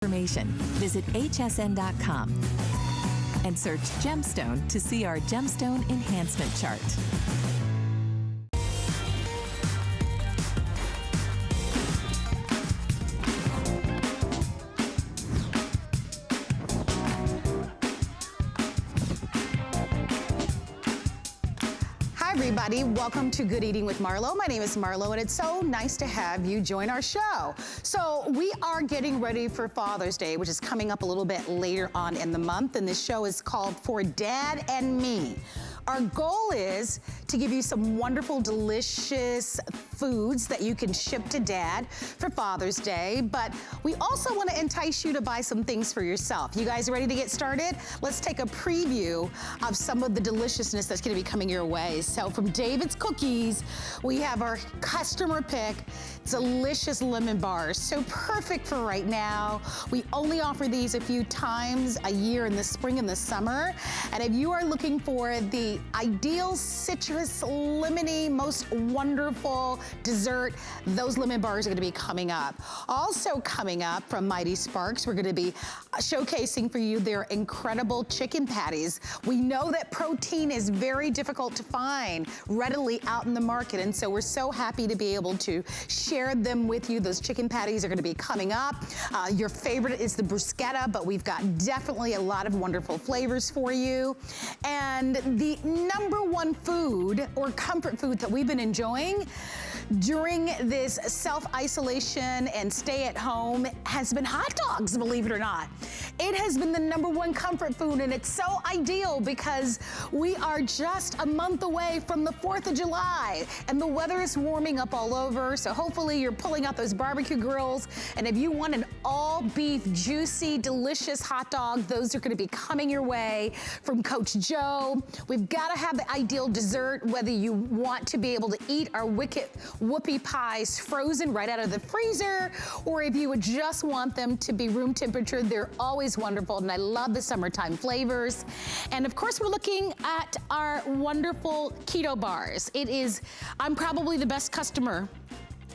information, visit hsn.com and search Gemstone to see our Gemstone Enhancement Chart. Everybody, welcome to Good Eating with Marlo. My name is Marlo, and it's so nice to have you join our show. So we are getting ready for Father's Day, which is coming up a little bit later on in the month, and this show is called For Dad and Me. Our goal is to give you some wonderful, delicious foods that you can ship to Dad for Father's Day, but we also want to entice you to buy some things for yourself. You guys ready to get started? Let's take a preview of some of the deliciousness that's going to be coming your way. So from David's Cookies, we have our customer pick delicious lemon bars. So perfect for right now. We only offer these a few times a year in the spring and the summer. And if you are looking for the ideal citrus, lemony, most wonderful dessert, those lemon bars are gonna be coming up. Also coming up from Mighty Sparks, we're gonna be showcasing for you their incredible chicken patties. We know that protein is very difficult to find readily out in the market, and so we're so happy to be able to share them with you. Those chicken patties are gonna be coming up. Your favorite is the bruschetta, but we've got definitely a lot of wonderful flavors for you. And the number one food or comfort food that we've been enjoying during this self-isolation and stay at home has been hot dogs, believe it or not. It has been the number one comfort food, and it's so ideal because we are just a month away from the 4th of July and the weather is warming up all over. So hopefully you're pulling out those barbecue grills, and if you want an all beef, juicy, delicious hot dog, those are gonna be coming your way from Coach Joe. We've gotta have the ideal dessert, whether you want to be able to eat our wicked whoopie pies frozen right out of the freezer, or if you would just want them to be room temperature, they're always wonderful, and I love the summertime flavors. And of course, we're looking at our wonderful Keto Bars. I'm probably the best customer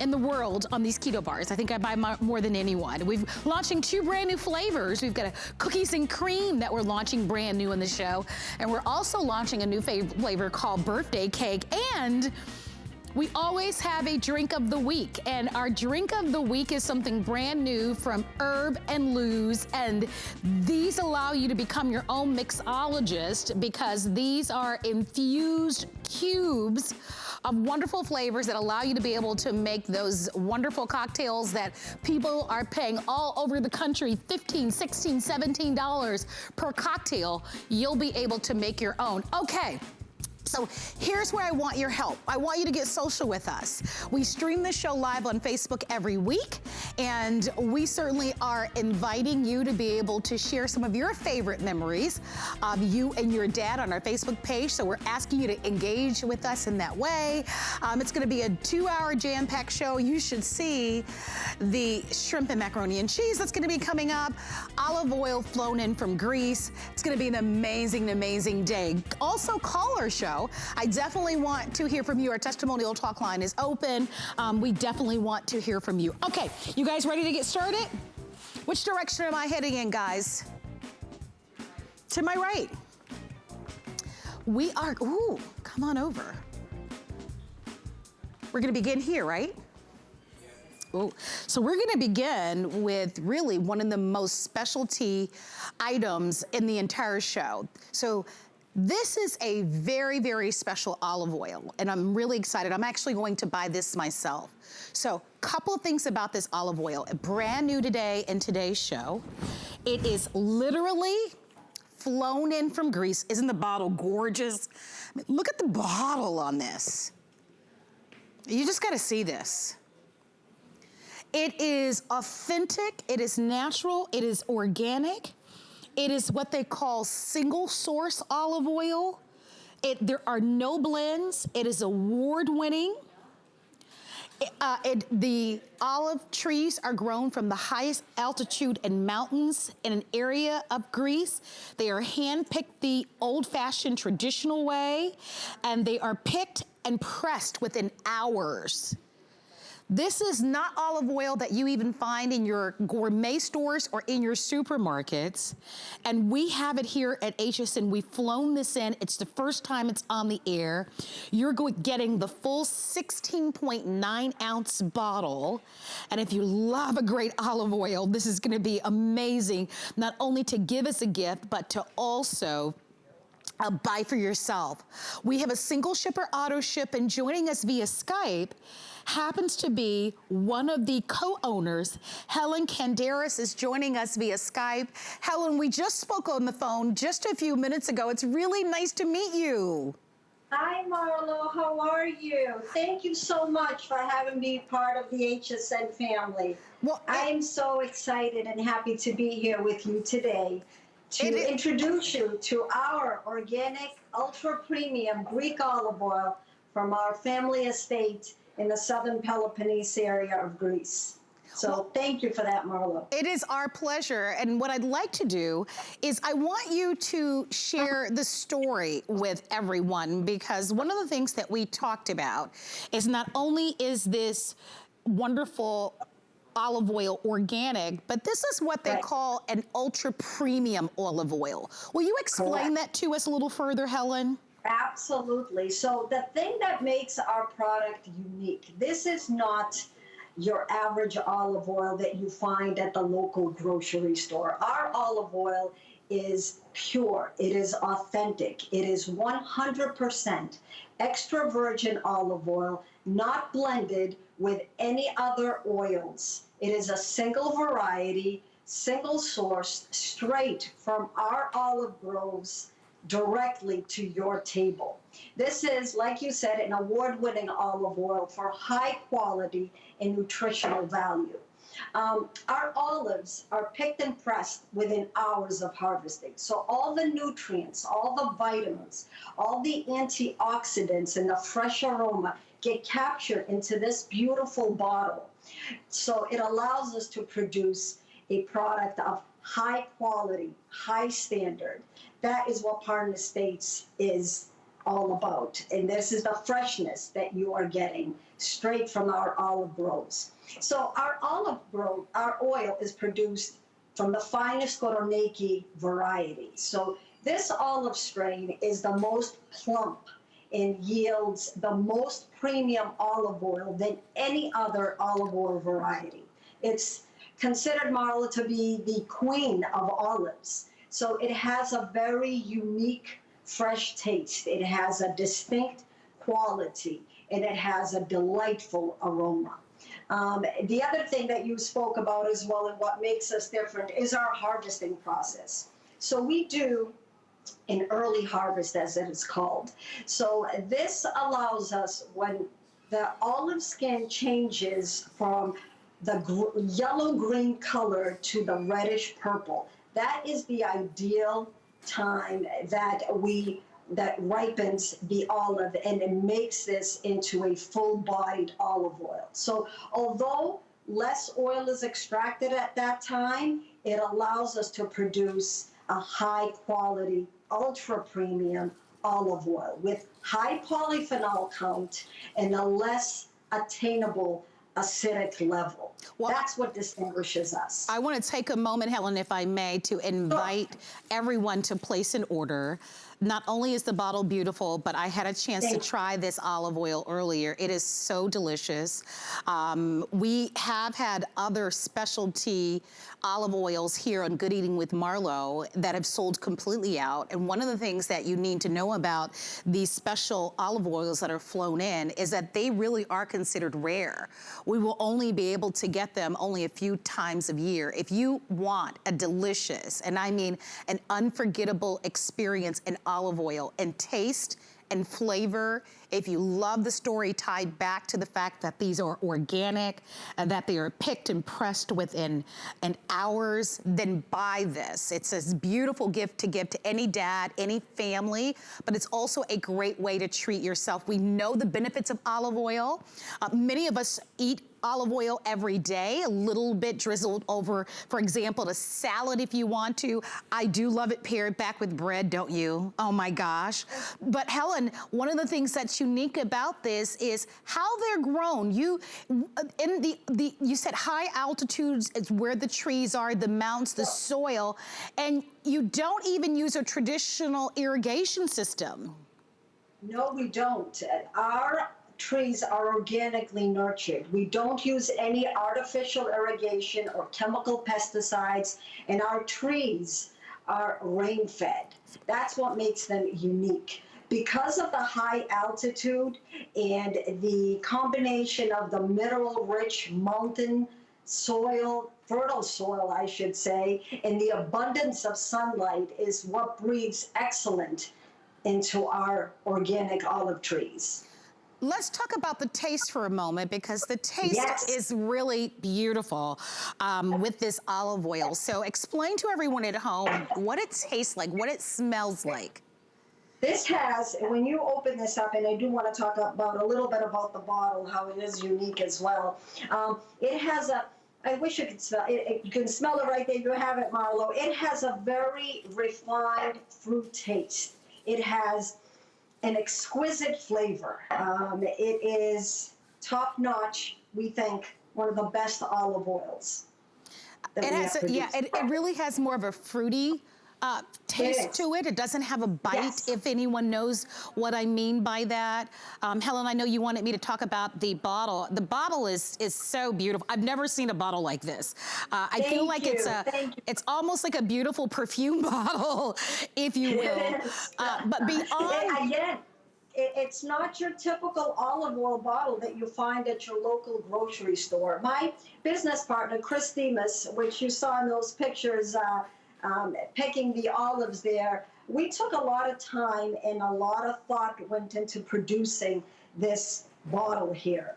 in the world on these Keto Bars. I think I buy more than anyone. We're launching 2 brand new flavors. We've got a cookies and cream that we're launching brand new in the show, and we're also launching a new flavor called birthday cake, and we always have a drink of the week, and our drink of the week is something brand new from Herb and Lou's, and these allow you to become your own mixologist because these are infused cubes of wonderful flavors that allow you to be able to make those wonderful cocktails that people are paying all over the country, $15, $16, $17 per cocktail. You'll be able to make your own. Okay. So here's where I want your help. I want you to get social with us. We stream this show live on Facebook every week, and we certainly are inviting you to be able to share some of your favorite memories of you and your dad on our Facebook page. So we're asking you to engage with us in that way. It's gonna be a 2-hour jam-packed show. You should see the shrimp and macaroni and cheese that's gonna be coming up, olive oil flown in from Greece. It's gonna be an amazing, amazing day. Also, call our show. I definitely want to hear from you. Our testimonial talk line is open. We definitely want to hear from you. Okay, you guys ready to get started? Which direction am I heading in, guys? To my right. We are, ooh, come on over. We're gonna begin here, right? Ooh. So we're gonna begin with really one of the most specialty items in the entire show. So this is a very, very special olive oil, and I'm really excited. I'm actually going to buy this myself. So, couple of things about this olive oil. Brand new today in today's show. It is literally flown in from Greece. Isn't the bottle gorgeous? I mean, look at the bottle on this. You just gotta see this. It is authentic, it is natural, it is organic. It is what they call single source olive oil. There are no blends. It is award-winning. The olive trees are grown from the highest altitude and mountains in an area of Greece. They are hand-picked the old-fashioned traditional way, and they are picked and pressed within hours. This is not olive oil that you even find in your gourmet stores or in your supermarkets. And we have it here at HSN. We've flown this in. It's the first time it's on the air. You're getting the full 16.9 ounce bottle. And if you love a great olive oil, this is gonna be amazing, not only to give us a gift, but to also buy for yourself. We have a single shipper auto ship, and joining us via Skype happens to be one of the co-owners. Helen Canderas is joining us via Skype. Helen, we just spoke on the phone just a few minutes ago. It's really nice to meet you. Hi, Marlo. How are you? Thank you so much for having me part of the HSN family. Well, I am so excited and happy to be here with you today to introduce you to our organic, ultra-premium Greek olive oil from our family estate in the southern Peloponnese area of Greece. So thank you for that, Marlo. It is our pleasure. And what I'd like to do is I want you to share the story with everyone, because one of the things that we talked about is not only is this wonderful olive oil organic, but this is what they call an ultra premium olive oil. Will you explain that to us a little further, Helen? Absolutely. So the thing that makes our product unique, this is not your average olive oil that you find at the local grocery store. Our olive oil is pure, it is authentic, it is 100% extra virgin olive oil, not blended with any other oils. It is a single variety, single source, straight from our olive groves directly to your table. This is, like you said, an award-winning olive oil for high quality and nutritional value. Our olives are picked and pressed within hours of harvesting. So all the nutrients, all the vitamins, all the antioxidants and the fresh aroma get captured into this beautiful bottle. So it allows us to produce a product of high quality, high standard. That is what Partner Estates is all about. And this is the freshness that you are getting straight from our olive groves. So our our oil is produced from the finest Koroneiki variety. So this olive strain is the most plump and yields the most premium olive oil than any other olive oil variety. It's considered, Marlo, to be the queen of olives. So it has a very unique, fresh taste. It has a distinct quality, and it has a delightful aroma. The other thing that you spoke about as well, and what makes us different, is our harvesting process. So we do an early harvest, as it is called. So this allows us, when the olive skin changes from the yellow-green color to the reddish-purple, that is the ideal time that ripens the olive, and it makes this into a full-bodied olive oil. So although less oil is extracted at that time, it allows us to produce a high-quality, ultra-premium olive oil with high polyphenol count and a less attainable acidic level. Well, that's what distinguishes us. I want to take a moment, Helen, if I may, to invite everyone to place an order. Not only is the bottle beautiful, but I had a chance to try this olive oil earlier. It is so delicious. We have had other specialty olive oils here on Good Eating with Marlo that have sold completely out. And one of the things that you need to know about these special olive oils that are flown in is that they really are considered rare. We will only be able to get them only a few times a year. If you want a delicious, and I mean an unforgettable experience in olive oil and taste and flavor, if you love the story tied back to the fact that these are organic and that they are picked and pressed within hours, then buy this. It's a beautiful gift to give to any dad, any family, but it's also a great way to treat yourself. We know the benefits of olive oil. Many of us eat olive oil every day, a little bit drizzled over, for example, a salad if you want to. I do love it paired back with bread, don't you? Oh my gosh. But Helen, one of the things that's unique about this is how they're grown. You said high altitudes is where the trees are, the mountains, the soil, and you don't even use a traditional irrigation system. No, we don't. Our trees are organically nurtured. We don't use any artificial irrigation or chemical pesticides, and our trees are rain-fed. That's what makes them unique. Because of the high altitude and the combination of the mineral-rich mountain soil, fertile soil, I should say, and the abundance of sunlight is what breeds excellent into our organic olive trees. Let's talk about the taste for a moment, because the taste is really beautiful with this olive oil. So explain to everyone at home what it tastes like, what it smells like. This has, when you open this up, and I do want to talk about a little bit about the bottle, how it is unique as well. It has a, I wish you could smell it. You can smell it right there. You have it, Marlo. It has a very refined fruit taste. It has an exquisite flavor. It is top-notch, we think, one of the best olive oils. It really has more of a fruity taste to it. It doesn't have a bite, if anyone knows what I mean by that. Helen, I know you wanted me to talk about the bottle. The bottle is so beautiful. I've never seen a bottle like this. I feel like it's almost like a beautiful perfume bottle, if you will. But beyond... Again, it's not your typical olive oil bottle that you find at your local grocery store. My business partner, Chris Themis, which you saw in those pictures, picking the olives there, we took a lot of time and a lot of thought went into producing this bottle here.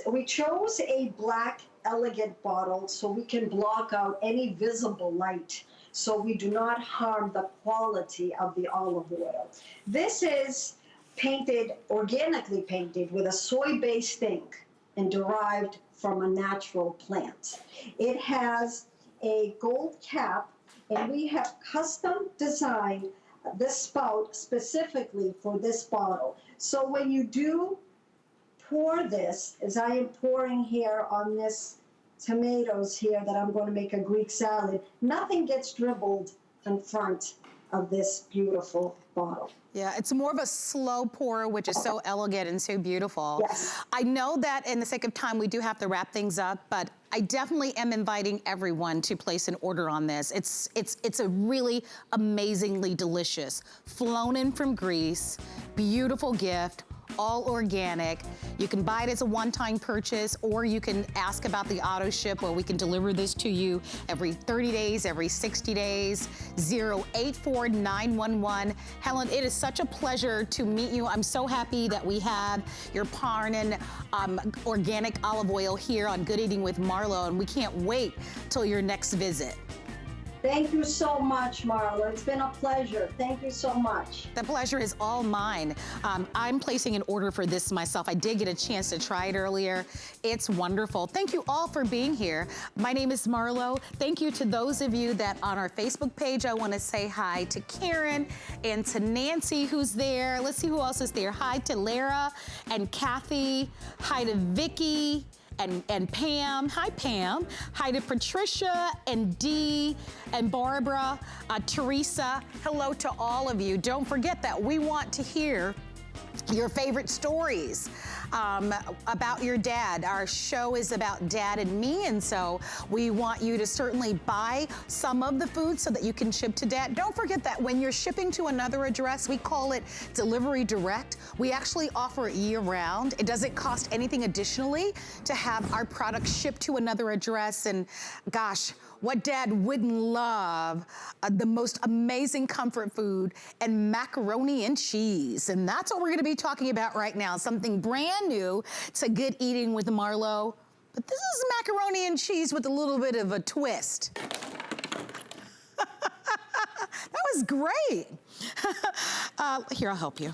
We chose a black elegant bottle so we can block out any visible light, so we do not harm the quality of the olive oil. This is painted, organically painted, with a soy-based ink and derived from a natural plant. It has a gold cap, and we have custom designed this spout specifically for this bottle. So when you do pour this, as I am pouring here on this tomatoes here that I'm going to make a Greek salad, nothing gets dribbled in front of this beautiful bottle. Yeah, it's more of a slow pour, which is so elegant and so beautiful. Yes. I know that in the sake of time, we do have to wrap things up, but I definitely am inviting everyone to place an order on this. It's a really amazingly delicious, flown in from Greece, beautiful gift, all organic. You can buy it as a one-time purchase, or you can ask about the auto ship, where we can deliver this to you every 30 days, every 60 days, 084911. Helen, it is such a pleasure to meet you. I'm so happy that we have your Parnan organic olive oil here on Good Eating with Marlo, and we can't wait till your next visit. Thank you so much, Marlo. It's been a pleasure. Thank you so much. The pleasure is all mine. I'm placing an order for this myself. I did get a chance to try it earlier. It's wonderful. Thank you all for being here. My name is Marlo. Thank you to those of you that on our Facebook page. I want to say hi to Karen and to Nancy, who's there. Let's see who else is there. Hi to Lara and Kathy. Hi to Vicky and Pam. Hi, Pam. Hi to Patricia and Dee and Barbara, Teresa. Hello to all of you. Don't forget that we want to hear your favorite stories about your dad. Our show is about Dad and me, and so we want you to certainly buy some of the food so that you can ship to Dad. Don't forget that when you're shipping to another address, we call it Delivery Direct. We actually offer it year-round. It doesn't cost anything additionally to have our product shipped to another address, and gosh, what Dad wouldn't love, the most amazing comfort food and macaroni and cheese. And that's what we're gonna be talking about right now, something brand new to Good Eating with Marlo. But this is macaroni and cheese with a little bit of a twist. That was was great. Here, I'll help you.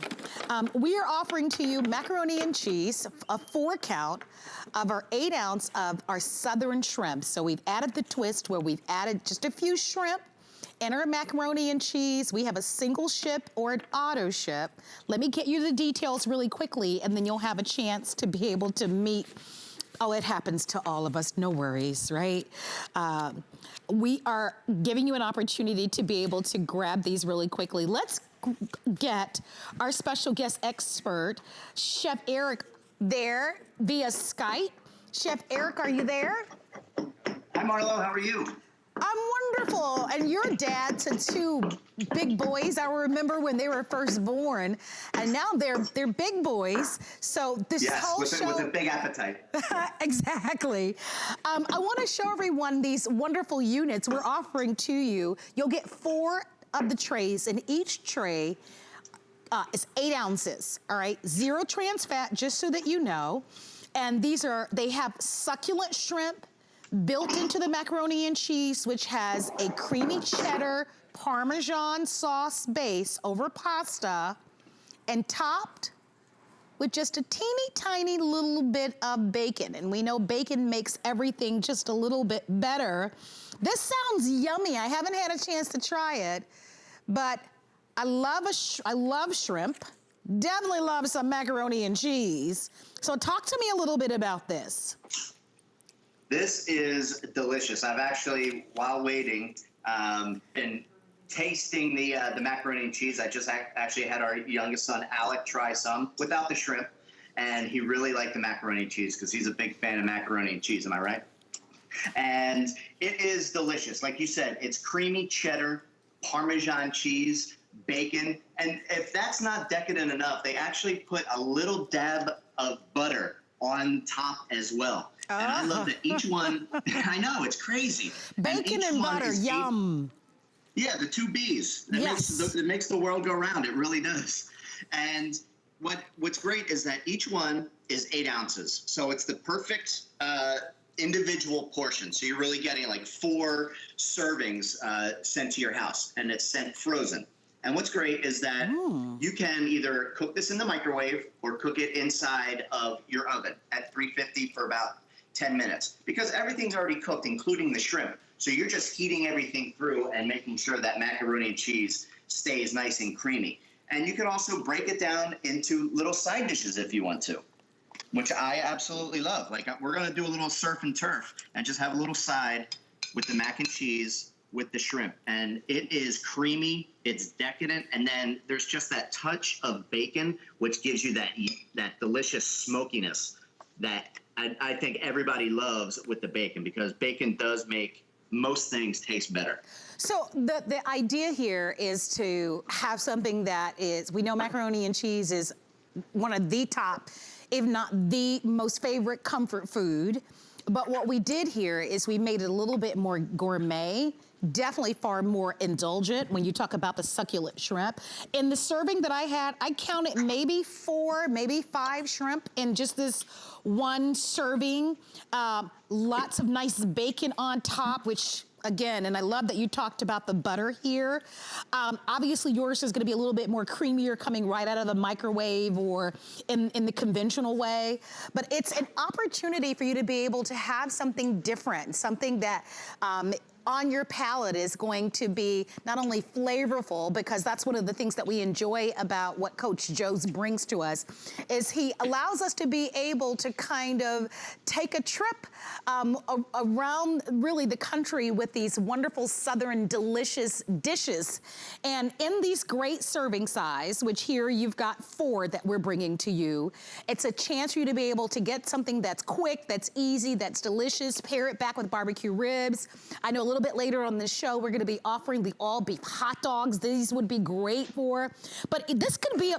We are offering to you macaroni and cheese, a 4 count of our 8 ounce of our southern shrimp. So we've added the twist where we've added just a few shrimp and our macaroni and cheese. We have a single ship or an auto ship. Let me get you the details really quickly, and then you'll have a chance to be able to meet. Oh, it happens to all of us, no worries, right? We are giving you an opportunity to be able to grab these really quickly. Let's get our special guest expert, Chef Eric, there via Skype. Chef Eric, are you there? Hi, Marlo, how are you? I'm wonderful, and you're dad to 2 big boys. I remember when they were first born, and now they're big boys. So this whole show with a big appetite. Exactly. I want to show everyone these wonderful units we're offering to you. You'll get 4 of the trays, and each tray is 8 ounces. All right, 0 trans fat, just so that you know. And they have succulent shrimp built into the macaroni and cheese, which has a creamy cheddar Parmesan sauce base over pasta and topped with just a teeny tiny little bit of bacon. And we know bacon makes everything just a little bit better. This sounds yummy. I haven't had a chance to try it, but I love shrimp. Definitely love some macaroni and cheese. So talk to me a little bit about this. This is delicious. I've actually, while waiting, been tasting the macaroni and cheese. I just actually had our youngest son, Alec, try some without the shrimp, and he really liked the macaroni and cheese because he's a big fan of macaroni and cheese. Am I right? And it is delicious. Like you said, it's creamy cheddar, Parmesan cheese, bacon, and if that's not decadent enough, they actually put a little dab of butter on top as well. And I love that each one, I know, it's crazy. Bacon and butter, yum. Yeah, the 2 B's. It makes the world go round. It really does. And what's great is that each one is 8 ounces. So it's the perfect individual portion. So you're really getting like 4 servings sent to your house, and it's sent frozen. And what's great is that you can either cook this in the microwave or cook it inside of your oven at 350 for about 10 minutes, because everything's already cooked, including the shrimp. So you're just heating everything through and making sure that macaroni and cheese stays nice and creamy. And you can also break it down into little side dishes if you want to, which I absolutely love. Like, we're going to do a little surf and turf and just have a little side with the mac and cheese with the shrimp. And it is creamy, it's decadent, and then there's just that touch of bacon, which gives you that delicious smokiness that I think everybody loves with the bacon, because bacon does make most things taste better. So the idea here is to have something that is, we know macaroni and cheese is one of the top, if not the most favorite comfort food. But what we did here is we made it a little bit more gourmet, definitely far more indulgent when you talk about the succulent shrimp. In the serving that I had, I counted maybe 4, maybe 5 shrimp in just this one serving. Lots of nice bacon on top, which again, and I love that you talked about the butter here. Obviously yours is gonna be a little bit more creamier coming right out of the microwave or in the conventional way. But it's an opportunity for you to be able to have something different, something that on your palate is going to be not only flavorful, because that's one of the things that we enjoy about what Coach Joe's brings to us, is he allows us to be able to kind of take a trip around really the country with these wonderful Southern delicious dishes. And in these great serving size, which here you've got 4 that we're bringing to you, it's a chance for you to be able to get something that's quick, that's easy, that's delicious, pair it back with barbecue ribs. I know a little bit later on the show, we're gonna be offering the all beef hot dogs. These would be great for, but this could be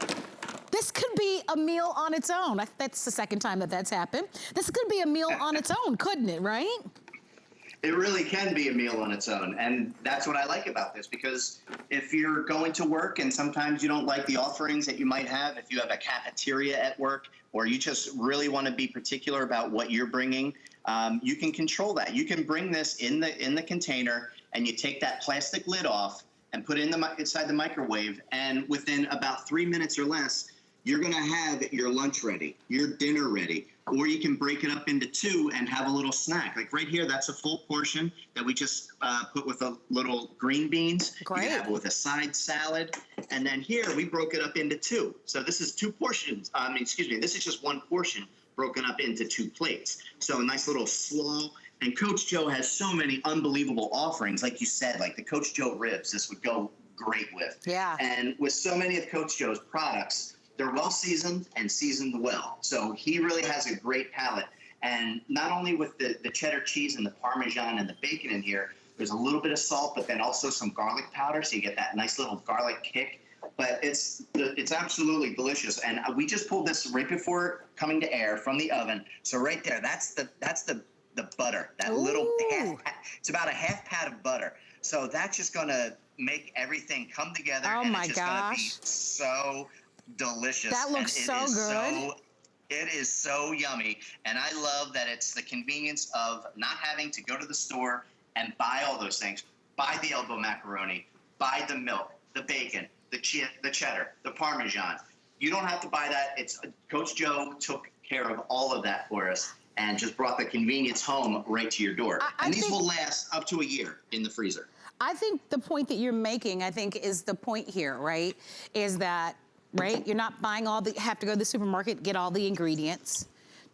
a meal on its own. That's the second time that that's happened. This could be a meal on its own, couldn't it, right? It really can be a meal on its own. And that's what I like about this, because if you're going to work and sometimes you don't like the offerings that you might have, if you have a cafeteria at work, or you just really want to be particular about what you're bringing, you can control that. You can bring this in the container, and you take that plastic lid off, and put it inside the microwave. And within about 3 minutes or less, you're going to have your lunch ready, your dinner ready, or you can break it up into two and have a little snack. Like right here, that's a full portion that we just put with a little green beans. Great. You can have it with a side salad. And then here, we broke it up into two. So this is two portions. This is just one portion broken up into two plates. So a nice little slaw. And Coach Joe has so many unbelievable offerings. Like you said, like the Coach Joe ribs, this would go great with. Yeah. And with so many of Coach Joe's products, they're well seasoned and seasoned well. So he really has a great palate. And not only with the cheddar cheese and the Parmesan and the bacon in here, there's a little bit of salt, but then also some garlic powder, so you get that nice little garlic kick. But it's absolutely delicious. And we just pulled this right before coming to air from the oven. So right there, that's the butter, that Ooh. little half, it's about a half pat of butter. So that's just gonna make everything come together. Oh and my it's just gonna be so delicious. That looks so good. It is so yummy. And I love that it's the convenience of not having to go to the store and buy all those things. Buy the elbow macaroni, buy the milk, the bacon, the cheddar, the Parmesan. You don't have to buy that. It's Coach Joe took care of all of that for us and just brought the convenience home right to your door. And these will last up to a year in the freezer. I think the point that you're making, I think, is the point here, right? Is that, right? You're not buying have to go to the supermarket, get all the ingredients,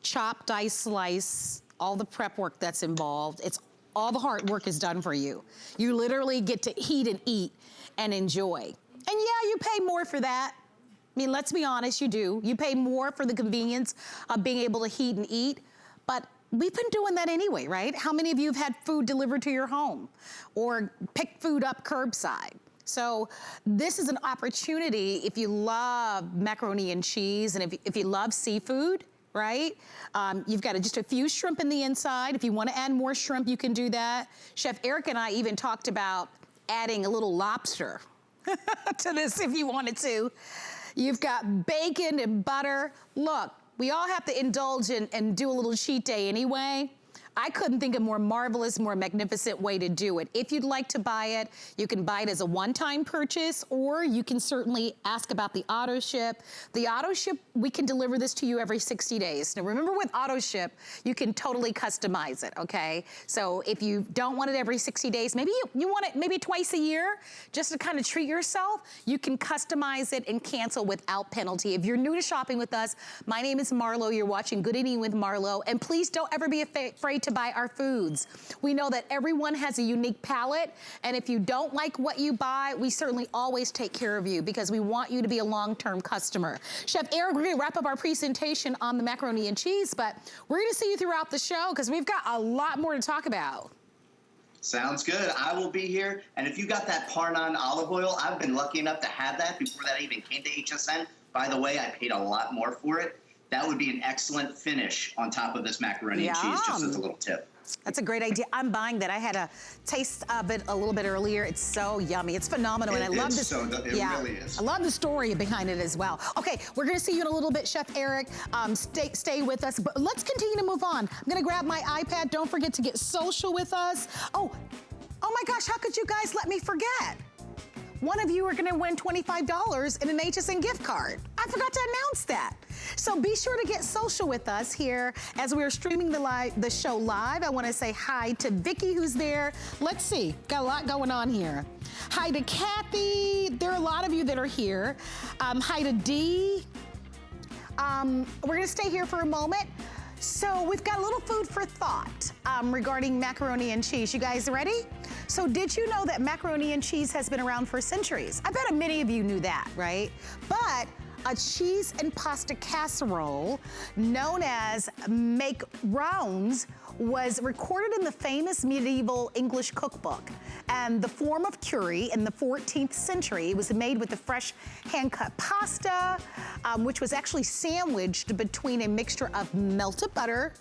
chop, dice, slice, all the prep work that's involved. It's all the hard work is done for you. You literally get to heat and eat and enjoy. And yeah, you pay more for that. I mean, let's be honest, you do. You pay more for the convenience of being able to heat and eat, but we've been doing that anyway, right? How many of you have had food delivered to your home or picked food up curbside? So this is an opportunity if you love macaroni and cheese and if you love seafood, right? You've got just a few shrimp in the inside. If you want to add more shrimp, you can do that. Chef Eric and I even talked about adding a little lobster to this if you wanted to. You've got bacon and butter. Look, we all have to indulge and do a little cheat day anyway. I couldn't think of more marvelous, more magnificent way to do it. If you'd like to buy it, you can buy it as a one-time purchase, or you can certainly ask about the auto ship. The auto ship, we can deliver this to you every 60 days. Now remember with auto ship, you can totally customize it, okay? So if you don't want it every 60 days, maybe you want it maybe twice a year, just to kind of treat yourself, you can customize it and cancel without penalty. If you're new to shopping with us, my name is Marlo, you're watching Good Eating with Marlo, and please don't ever be afraid to buy our foods. We know that everyone has a unique palate, and if you don't like what you buy, we certainly always take care of you because we want you to be a long-term customer. Chef Eric, we're gonna wrap up our presentation on the macaroni and cheese, but we're gonna see you throughout the show because we've got a lot more to talk about. Sounds good. I will be here. And if you got that Parmesan olive oil, I've been lucky enough to have that before that even came to HSN. By the way, I paid a lot more for it. That would be an excellent finish on top of this macaroni and cheese, just as a little tip. That's a great idea. I'm buying that. I had a taste of it a little bit earlier. It's so yummy. It's phenomenal. And I love this. It really is. I love the story behind it as well. Okay, we're going to see you in a little bit, Chef Eric. Stay with us. But let's continue to move on. I'm going to grab my iPad. Don't forget to get social with us. Oh my gosh, how could you guys let me forget? One of you are gonna win $25 in an HSN gift card. I forgot to announce that. So be sure to get social with us here as we're streaming the show live. I wanna say hi to Vicky who's there. Let's see, got a lot going on here. Hi to Kathy, there are a lot of you that are here. Hi to Dee. We're gonna stay here for a moment. So we've got a little food for thought regarding macaroni and cheese. You guys ready? So did you know that macaroni and cheese has been around for centuries? I bet many of you knew that, right? But a cheese and pasta casserole known as macarons was recorded in the famous medieval English cookbook. And the form of curry in the 14th century was made with the fresh hand-cut pasta, which was actually sandwiched between a mixture of melted butter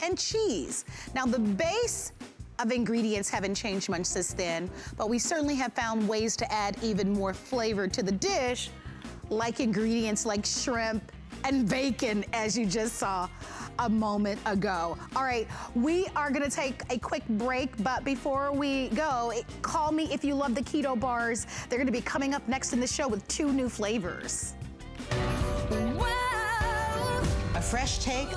and cheese. Now the base of ingredients haven't changed much since then, but we certainly have found ways to add even more flavor to the dish, like ingredients like shrimp and bacon, as you just saw. a moment ago. All right, we are gonna take a quick break, but before we go, call me if you love the keto bars. They're gonna be coming up next in the show with 2 new flavors. A fresh take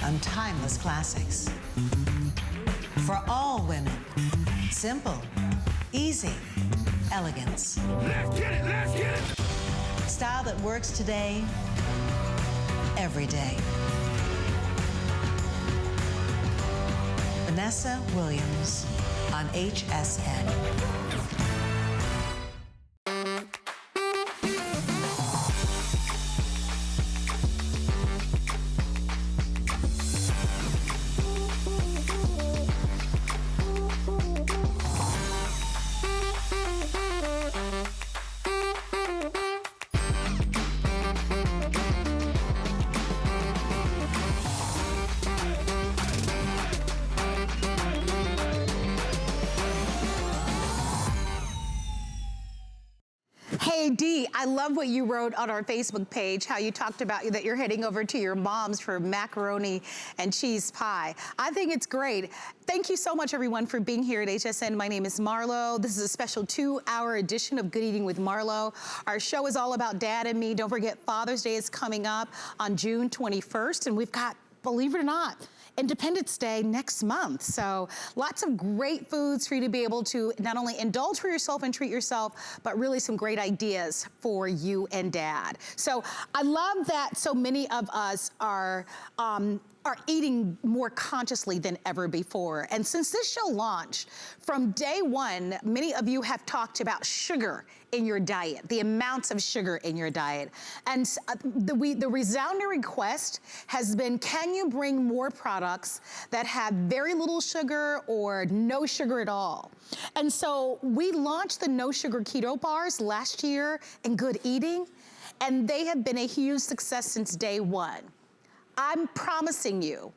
on timeless classics. For all women, simple, easy, elegance. Let's get it, let's get it! Style that works today, every day. Vanessa Williams on HSN. Hey Dee, I love what you wrote on our Facebook page, how you talked about that you're heading over to your mom's for macaroni and cheese pie. I think it's great. Thank you so much everyone for being here at HSN. My name is Marlo. This is a special 2-hour edition of Good Eating with Marlo. Our show is all about Dad and me. Don't forget Father's Day is coming up on June 21st, and we've got, believe it or not, Independence Day next month. So lots of great foods for you to be able to not only indulge for yourself and treat yourself, but really some great ideas for you and Dad. So I love that so many of us are eating more consciously than ever before. And since this show launched, from day one, many of you have talked about sugar in your diet, the amounts of sugar in your diet. And the resounding request has been, can you bring more products that have very little sugar or no sugar at all? And so we launched the No Sugar Keto Bars last year in Good Eating, and they have been a huge success since day one. I'm promising you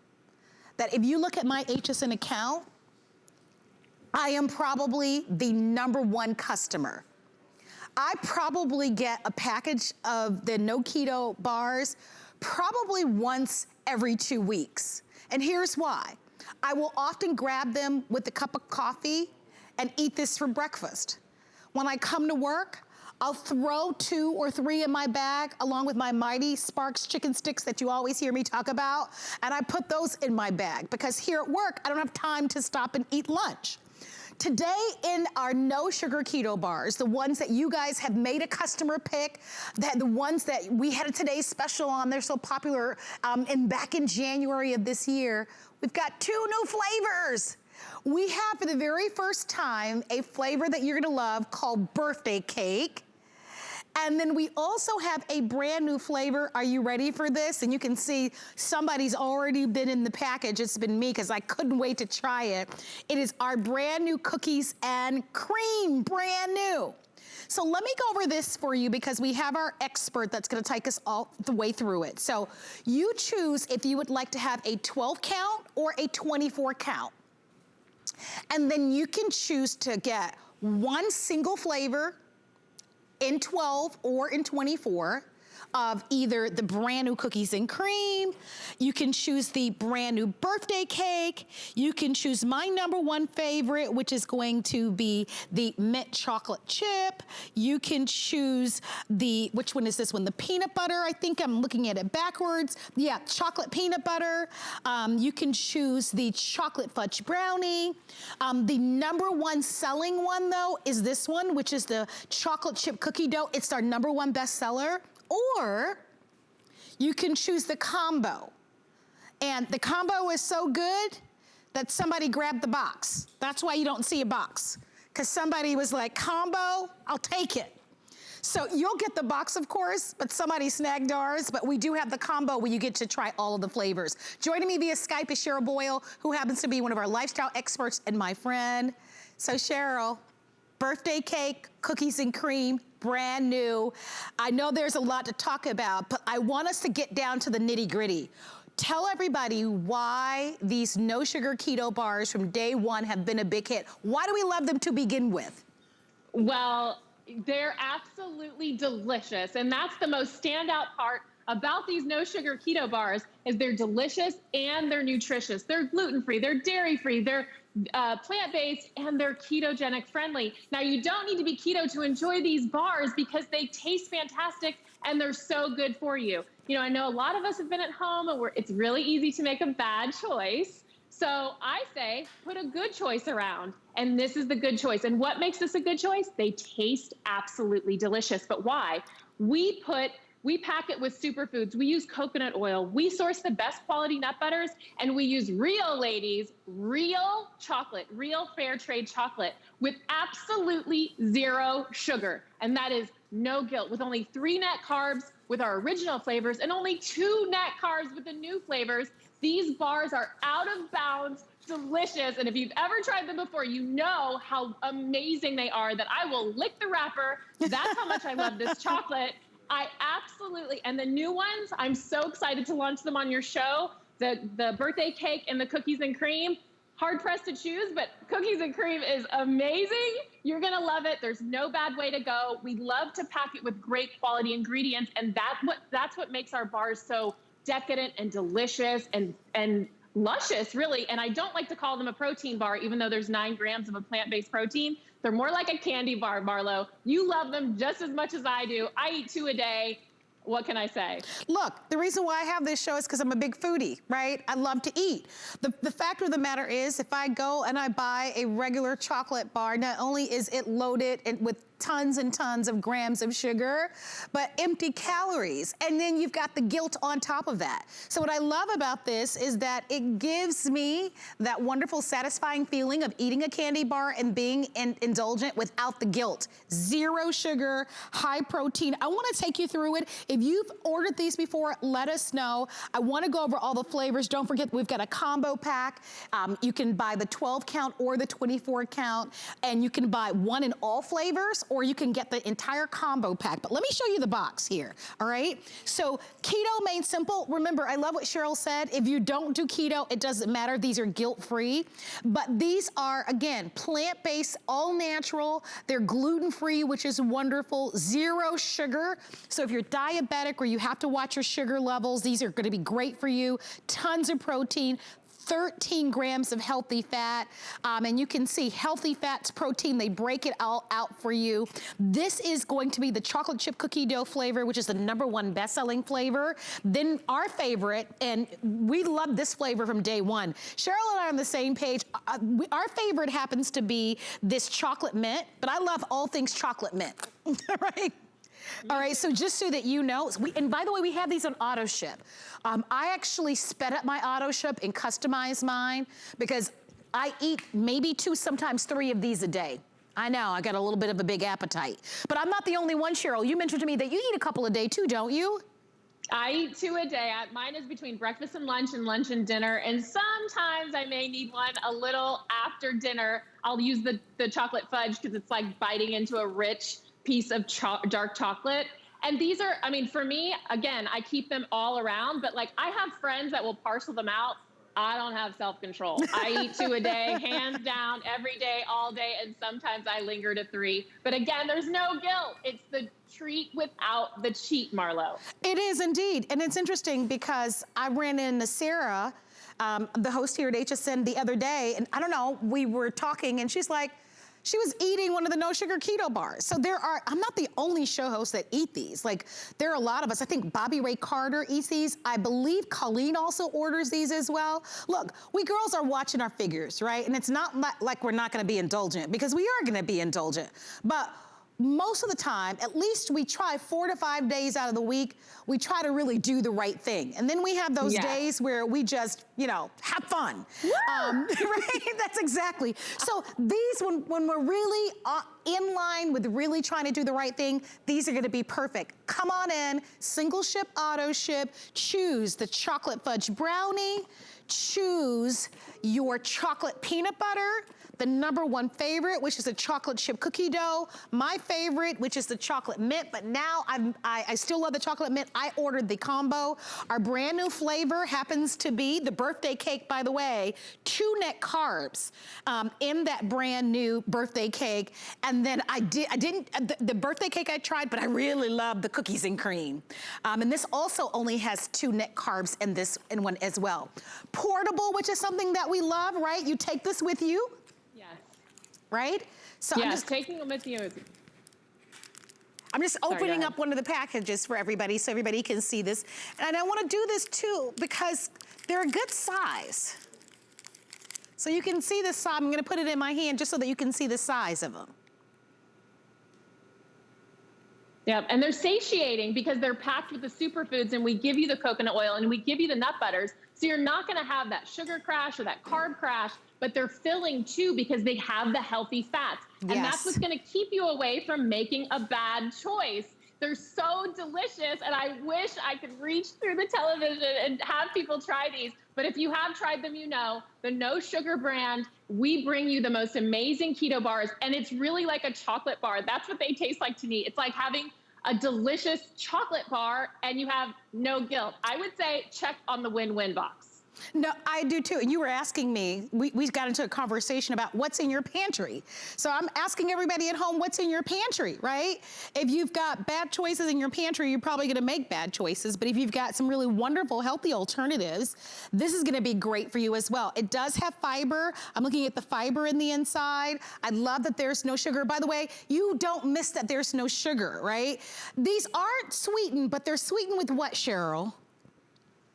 that if you look at my HSN account, I am probably the #1 customer. I probably get a package of the No Keto Bars probably once every 2 weeks. And here's why. I will often grab them with a cup of coffee and eat this for breakfast. When I come to work, I'll throw 2 or 3 in my bag along with my Mighty Sparks chicken sticks that you always hear me talk about, and I put those in my bag because here at work, I don't have time to stop and eat lunch. Today in our No Sugar Keto Bars, the ones that you guys have made a customer pick, the ones that we had a today's special on, they're so popular, and back in January of this year, we've got 2 new flavors. We have for the very first time a flavor that you're gonna love called birthday cake. And then we also have a brand new flavor. Are you ready for this? And you can see somebody's already been in the package. It's been me because I couldn't wait to try it. It is our brand new cookies and cream, brand new. So let me go over this for you because we have our expert that's gonna take us all the way through it. So you choose if you would like to have a 12 count or a 24 count. And then you can choose to get 1 single flavor in 12 or in 24 of either the brand new cookies and cream. You can choose the brand new birthday cake. You can choose my #1 favorite, which is going to be the mint chocolate chip. You can choose which one is this one? The peanut butter. I think I'm looking at it backwards. Yeah, chocolate peanut butter. You can choose the chocolate fudge brownie. The #1 selling one though is this one, which is the chocolate chip cookie dough. It's our #1 bestseller. Or you can choose the combo. And the combo is so good that somebody grabbed the box. That's why you don't see a box. Because somebody was like, combo, I'll take it. So you'll get the box, of course, but somebody snagged ours. But we do have the combo where you get to try all of the flavors. Joining me via Skype is Cheryl Boyle, who happens to be one of our lifestyle experts and my friend. So Cheryl, birthday cake, cookies and cream, brand new. I know there's a lot to talk about, but I want us to get down to the nitty gritty. Tell everybody why these No Sugar Keto Bars from day one have been a big hit. Why do we love them to begin with? Well, they're absolutely delicious. And that's the most standout part about these no sugar keto bars is they're delicious and they're nutritious. They're gluten-free, they're dairy-free, they're plant-based, and they're ketogenic friendly. Now, you don't need to be keto to enjoy these bars because they taste fantastic and they're so good for you. You know, I know a lot of us have been at home and it's really easy to make a bad choice. So I say, put a good choice around, and this is the good choice. And what makes this a good choice? They taste absolutely delicious. But why? We pack it with superfoods. We use coconut oil. We source the best quality nut butters, and we use real, ladies, real chocolate, real fair trade chocolate with absolutely 0 sugar. And that is no guilt, with only 3 net carbs with our original flavors and only 2 net carbs with the new flavors. These bars are out of bounds, delicious. And if you've ever tried them before, you know how amazing they are, that I will lick the wrapper. That's how much I love this chocolate. I absolutely, and the new ones, I'm so excited to launch them on your show. The birthday cake and the cookies and cream, hard pressed to choose, but cookies and cream is amazing. You're gonna love it. There's no bad way to go. We love to pack it with great quality ingredients, and that's what makes our bars so decadent and delicious and luscious, really. And I don't like to call them a protein bar, even though there's 9 grams of a plant-based protein. They're more like a candy bar, Marlo. You love them just as much as I do. I eat 2 a day. What can I say? Look, the reason why I have this show is because I'm a big foodie, right? I love to eat. The fact of the matter is, if I go and I buy a regular chocolate bar, not only is it loaded with tons and tons of grams of sugar, but empty calories. And then you've got the guilt on top of that. So what I love about this is that it gives me that wonderful, satisfying feeling of eating a candy bar and being indulgent without the guilt. 0 sugar, high protein. I wanna take you through it. If you've ordered these before, let us know. I wanna go over all the flavors. Don't forget, we've got a combo pack. You can buy the 12 count or the 24 count, and you can buy one in all flavors, or you can get the entire combo pack. But let me show you the box here, all right? So keto made simple. Remember, I love what Cheryl said. If you don't do keto, it doesn't matter. These are guilt-free. But these are, again, plant-based, all natural. They're gluten-free, which is wonderful. 0 sugar. So if you're diabetic or you have to watch your sugar levels, these are gonna be great for you. Tons of protein. 13 grams of healthy fat, and you can see healthy fats, protein, they break it all out for you. This is going to be the chocolate chip cookie dough flavor, which is the #1 best-selling flavor. Then our favorite, and we love this flavor from day one. Cheryl and I are on the same page. Our favorite happens to be this chocolate mint, but I love all things chocolate mint, right? All right, so just so that you know, and by the way, we have these on auto ship. I actually sped up my auto ship and customized mine because I eat maybe 2, sometimes 3 of these a day. I know, I got a little bit of a big appetite. But I'm not the only one, Cheryl. You mentioned to me that you eat a couple a day too, don't you? I eat 2 a day. Mine is between breakfast and lunch and dinner. And sometimes I may need one a little after dinner. I'll use the chocolate fudge because it's like biting into a rich piece of dark chocolate. And these are, I mean, for me, again, I keep them all around, but like I have friends that will parcel them out. I don't have self-control. I eat 2 a day, hands down, every day, all day, and sometimes I linger to 3. But again, there's no guilt. It's the treat without the cheat, Marlo. It is indeed, and it's interesting because I ran into Sarah, the host here at HSN the other day, and I don't know, we were talking and she's like, she was eating one of the no sugar keto bars. So I'm not the only show host that eat these. Like, there are a lot of us. I think Bobby Ray Carter eats these. I believe Colleen also orders these as well. Look, we girls are watching our figures, right? And it's not like we're not gonna be indulgent, because we are gonna be indulgent. But most of the time, at least we try 4 to 5 days out of the week, we try to really do the right thing. And then we have those days where we just, you know, have fun. Right? That's exactly. So these, when we're really in line with really trying to do the right thing, these are gonna be perfect. Come on in, single ship, auto ship, choose the chocolate fudge brownie, choose your chocolate peanut butter, the #1 favorite, which is the chocolate chip cookie dough, my favorite, which is the chocolate mint, but now I still love the chocolate mint. I ordered the combo. Our brand new flavor happens to be the birthday cake, by the way, 2 net carbs in that brand new birthday cake. And then the birthday cake I tried, but I really love the cookies and cream. And this also only has 2 net carbs in one as well. Portable, which is something that we love, right? You take this with you. Yes. Right? So yes, taking them with you. I'm just opening up one of the packages for everybody so everybody can see this. And I want to do this too because they're a good size. So you can see the size. I'm going to put it in my hand just so that you can see the size of them. Yep, and they're satiating because they're packed with the superfoods, and we give you the coconut oil and we give you the nut butters. So you're not gonna have that sugar crash or that carb crash, but they're filling too because they have the healthy fats. Yes. And that's what's gonna keep you away from making a bad choice. They're so delicious, and I wish I could reach through the television and have people try these. But if you have tried them, you know, the no sugar brand, we bring you the most amazing keto bars, and it's really like a chocolate bar. That's what they taste like to me. It's like having a delicious chocolate bar, and you have no guilt. I would say check on the win-win box. No, I do too. And you were asking me, we got into a conversation about what's in your pantry. So I'm asking everybody at home, what's in your pantry, right? If you've got bad choices in your pantry, you're probably gonna make bad choices. But if you've got some really wonderful, healthy alternatives, this is gonna be great for you as well. It does have fiber. I'm looking at the fiber in the inside. I love that there's no sugar. By the way, you don't miss that there's no sugar, right? These aren't sweetened, but they're sweetened with what, Cheryl?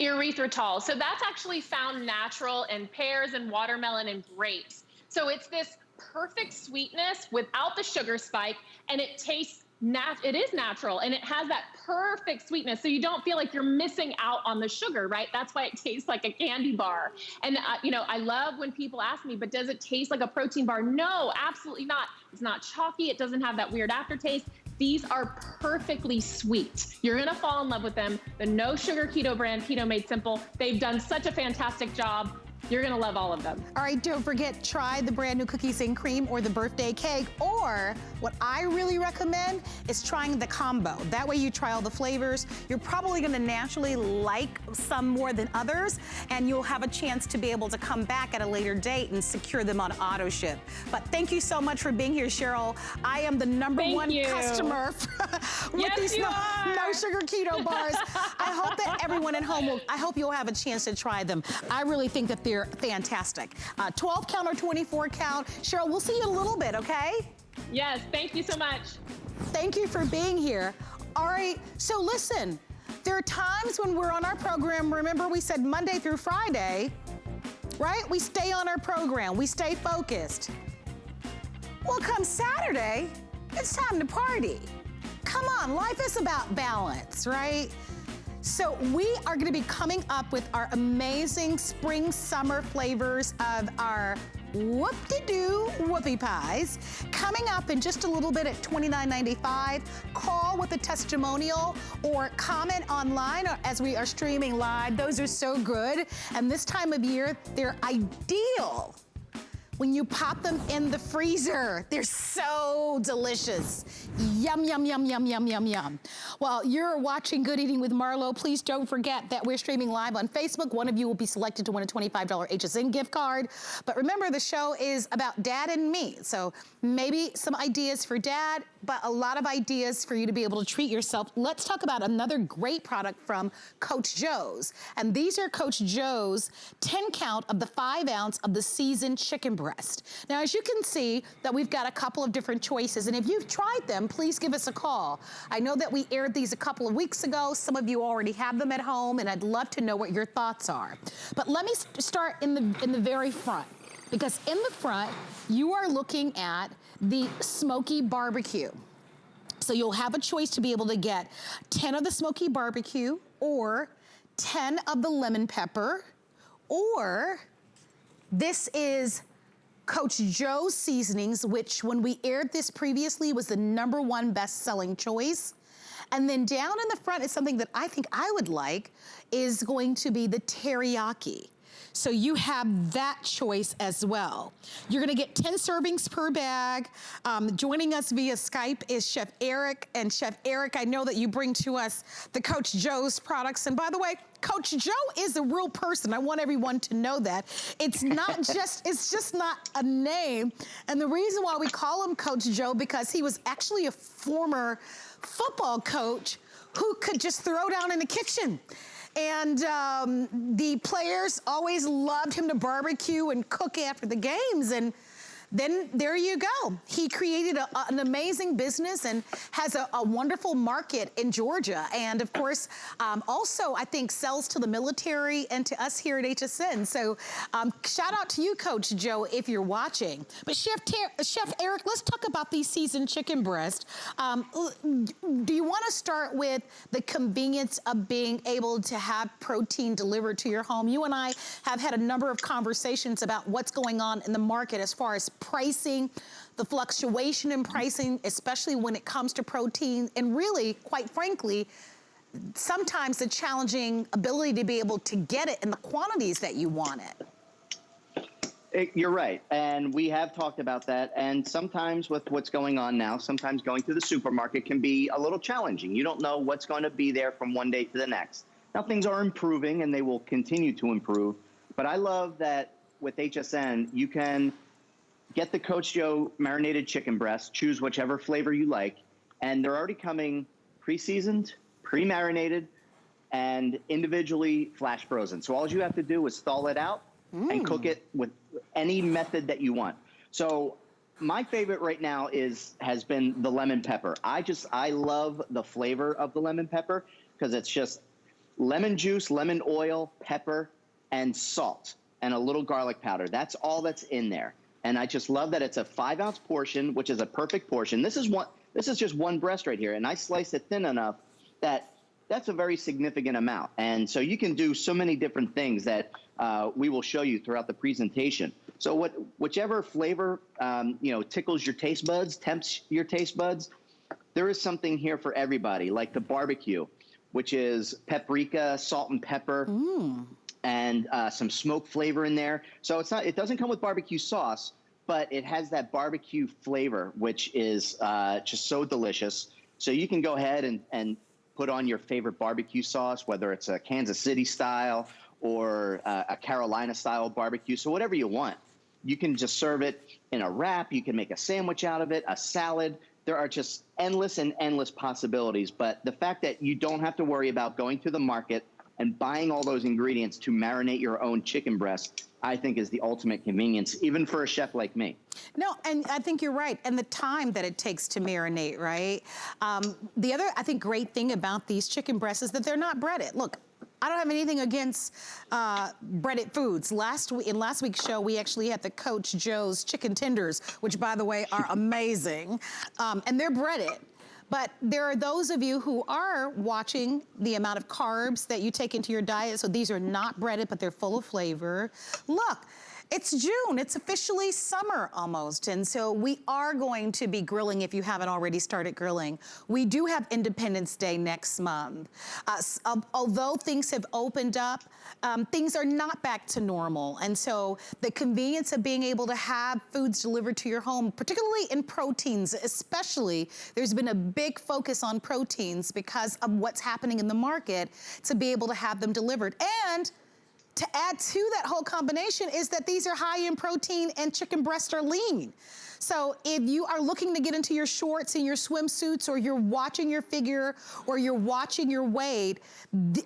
Erythritol. So that's actually found natural in pears and watermelon and grapes. So it's this perfect sweetness without the sugar spike, and it tastes it is natural, and it has that perfect sweetness. So you don't feel like you're missing out on the sugar, right? That's why it tastes like a candy bar. And you know, I love when people ask me, but does it taste like a protein bar? No, absolutely not. It's not chalky. It doesn't have that weird aftertaste. These are perfectly sweet. You're gonna fall in love with them. The no sugar keto brand, Keto Made Simple, they've done such a fantastic job. You're gonna love all of them. All right, don't forget, try the brand new cookies and cream or the birthday cake, or what I really recommend is trying the combo. That way you try all the flavors. You're probably gonna naturally like some more than others, and you'll have a chance to be able to come back at a later date and secure them on auto ship. But thank you so much for being here, Cheryl. I am the #1 customer with these no sugar keto bars. I hope that everyone at home I hope you'll have a chance to try them. I really think that they're fantastic. 12 count or 24 count. Cheryl, we'll see you in a little bit, okay? Yes, thank you so much. Thank you for being here. All right, so listen, there are times when we're on our program, remember we said Monday through Friday, right? We stay on our program, we stay focused. Well, come Saturday, it's time to party. Come on, life is about balance, right? So we are gonna be coming up with our amazing spring summer flavors of our whoop-de-doo whoopie pies. Coming up in just a little bit at $29.95. Call with a testimonial or comment online as we are streaming live. Those are so good. And this time of year, they're ideal when you pop them in the freezer. They're so delicious. Yum, yum, yum, yum, yum, yum, yum. Well, you're watching Good Eating with Marlo. Please don't forget that we're streaming live on Facebook. One of you will be selected to win a $25 HSN gift card. But remember, the show is about Dad and me. So maybe some ideas for Dad, but a lot of ideas for you to be able to treat yourself. Let's talk about another great product from Coach Joe's. And these are Coach Joe's 10 count of the 5 ounce of the seasoned chicken breast. Now, as you can see that we've got a couple of different choices, and if you've tried them, please give us a call. I know that we aired these a couple of weeks ago. Some of you already have them at home, and I'd love to know what your thoughts are. But let me start in the very front, because in the front, you are looking at the Smoky Barbecue. So you'll have a choice to be able to get 10 of the Smoky Barbecue, or 10 of the lemon pepper, or this is Coach Joe's seasonings, which when we aired this previously was the #1 best-selling choice. And then down in the front is something that I think I would like, is going to be the teriyaki. So you have that choice as well. You're gonna get 10 servings per bag. Joining us via Skype is Chef Eric. And Chef Eric, I know that you bring to us the Coach Joe's products. And by the way, Coach Joe is a real person. I want everyone to know that. It's not just, it's just not a name. And the reason why we call him Coach Joe, because he was actually a former football coach who could just throw down in the kitchen. And the players always loved him to barbecue and cook after the games. And then there you go. He created an amazing business and has a wonderful market in Georgia. And of course, also I think sells to the military and to us here at HSN. So shout out to you, Coach Joe, if you're watching. But Chef Eric, let's talk about these seasoned chicken breasts. Do you want to start with the convenience of being able to have protein delivered to your home? You and I have had a number of conversations about what's going on in the market as far as pricing, the fluctuation in pricing, especially when it comes to protein, and really, quite frankly, sometimes the challenging ability to be able to get it in the quantities that you want it. You're right, and we have talked about that, and sometimes with what's going on now, sometimes going to the supermarket can be a little challenging. You don't know what's going to be there from one day to the next. Now, things are improving, and they will continue to improve, but I love that with HSN, you can get the Coach Joe marinated chicken breast, choose whichever flavor you like, and they're already coming pre-seasoned, pre-marinated, and individually flash frozen. So all you have to do is thaw it out and cook it with any method that you want. So my favorite right now has been the lemon pepper. I love the flavor of the lemon pepper because it's just lemon juice, lemon oil, pepper, and salt, and a little garlic powder. That's all that's in there. And I just love that it's a 5-ounce portion, which is a perfect portion. This is just one breast right here, and I sliced it thin enough that that's a very significant amount. And so you can do so many different things that we will show you throughout the presentation. So whichever flavor tickles your taste buds, tempts your taste buds, there is something here for everybody, like the barbecue, which is paprika, salt and pepper. And some smoke flavor in there. So it doesn't come with barbecue sauce, but it has that barbecue flavor, which is just so delicious. So you can go ahead and put on your favorite barbecue sauce, whether it's a Kansas City style or a Carolina style barbecue. So whatever you want, you can just serve it in a wrap. You can make a sandwich out of it, a salad. There are just endless and endless possibilities. But the fact that you don't have to worry about going to the market and buying all those ingredients to marinate your own chicken breast, I think is the ultimate convenience, even for a chef like me. No, and I think you're right. And the time that it takes to marinate, right? The other, I think, great thing about these chicken breasts is that they're not breaded. Look, I don't have anything against breaded foods. In last week's show, we actually had the Coach Joe's chicken tenders, which, by the way, are amazing. And they're breaded. But there are those of you who are watching the amount of carbs that you take into your diet. So these are not breaded, but they're full of flavor. Look, it's June. It's officially summer almost. And so we are going to be grilling if you haven't already started grilling. We do have Independence Day next month. Although things have opened up, things are not back to normal. And so the convenience of being able to have foods delivered to your home, particularly in proteins, especially, there's been a big focus on proteins because of what's happening in the market, to be able to have them delivered. And to add to that whole combination is that these are high in protein and chicken breasts are lean. So if you are looking to get into your shorts and your swimsuits, or you're watching your figure, or you're watching your weight,